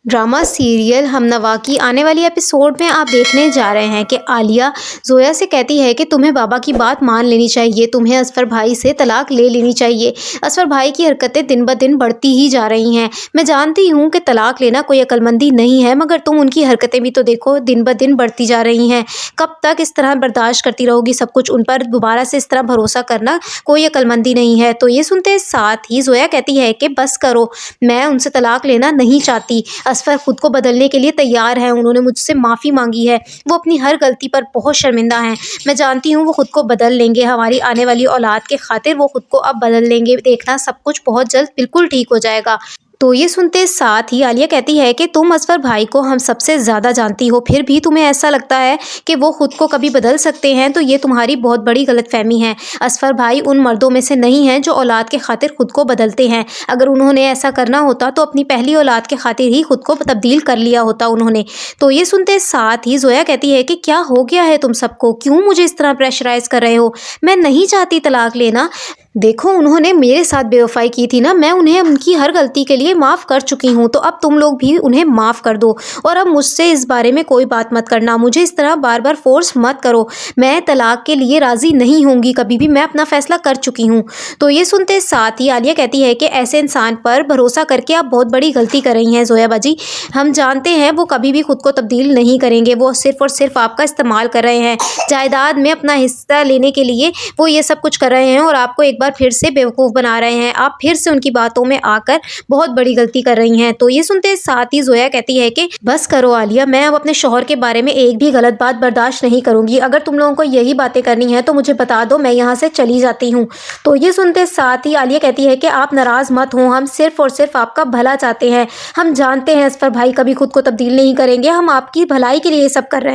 Drama serial हमनवा की आने वाली एपिसोड में आप देखने जा रहे हैं कि आलिया जोया से कहती है कि तुम्हें बाबा की बात मान लेनी चाहिए, तुम्हें असफर भाई से तलाक ले लेनी चाहिए। असफर भाई की हरकतें दिन ब दिन बढ़ती ही जा रही हैं। मैं जानती हूँ कि तलाक लेना कोई अक्लमंदी नहीं है, मगर तुम उनकी हरकतें भी तो देखो, दिन ब दिन बढ़ती जा रही हैं। कब तक इस तरह बर्दाश्त करती रहोगी सब कुछ? उन पर दोबारा से इस तरह भरोसा करना कोई अक्लमंदी नहीं है। तो ये सुनते साथ ही जोया कहती है कि बस करो, मैं उनसे तलाक लेना नहीं चाहती। असफर खुद को बदलने के लिए तैयार हैं, उन्होंने मुझसे माफ़ी मांगी है, वो अपनी हर गलती पर बहुत शर्मिंदा हैं। मैं जानती हूँ वो खुद को बदल लेंगे, हमारी आने वाली औलाद के खातिर वो खुद को अब बदल लेंगे। देखना सब कुछ बहुत जल्द बिल्कुल ठीक हो जाएगा। तो ये सुनते साथ ही आलिया कहती है कि तुम असफर भाई को हम सबसे ज़्यादा जानती हो, फिर भी तुम्हें ऐसा लगता है कि वो खुद को कभी बदल सकते हैं, तो ये तुम्हारी बहुत बड़ी गलतफहमी है। असफर भाई उन मर्दों में से नहीं हैं जो औलाद के खातिर खुद को बदलते हैं। अगर उन्होंने ऐसा करना होता तो अपनी पहली औलाद के खातिर ही खुद को तब्दील कर लिया होता उन्होंने। तो ये सुनते साथ ही जोया कहती है कि क्या हो गया है तुम सबको, क्यों मुझे इस तरह प्रेशराइज कर रहे हो? मैं नहीं चाहती तलाक लेना। देखो, उन्होंने मेरे साथ बेवफाई की थी ना, मैं उन्हें उनकी हर गलती के लिए माफ़ कर चुकी हूँ, तो अब तुम लोग भी उन्हें माफ़ कर दो और अब मुझसे इस बारे में कोई बात मत करना, मुझे इस तरह बार बार फोर्स मत करो। मैं तलाक के लिए राज़ी नहीं होंगी कभी भी, मैं अपना फ़ैसला कर चुकी हूँ। तो ये सुनते साथ ही आलिया कहती है कि ऐसे इंसान पर भरोसा करके आप बहुत बड़ी गलती कर रही हैं जोया बाजी। हम जानते हैं वो कभी भी खुद को तब्दील नहीं करेंगे, वो सिर्फ़ और सिर्फ आपका इस्तेमाल कर रहे हैं, जायदाद में अपना हिस्सा लेने के लिए वो ये सब कुछ कर रहे हैं और आपको एक बार फिर से बेवकूफ़ बना रहे हैं। आप फिर से उनकी बातों में आकर बहुत बड़ी गलती कर रही हैं। तो ये सुनते साथ ही जोया कहती है कि बस करो आलिया, मैं अब अपने शौहर के बारे में एक भी गलत बात बर्दाश्त नहीं करूंगी। अगर तुम लोगों को यही बातें करनी है तो मुझे बता दो, मैं यहाँ से चली जाती हूँ। तो ये सुनते साथ ही आलिया कहती है कि आप नाराज़ मत हो, हम सिर्फ और सिर्फ आपका भला चाहते हैं। हम जानते हैं असफर भाई कभी खुद को तब्दील नहीं करेंगे, हम आपकी भलाई के लिए ये सब कर रहे हैं।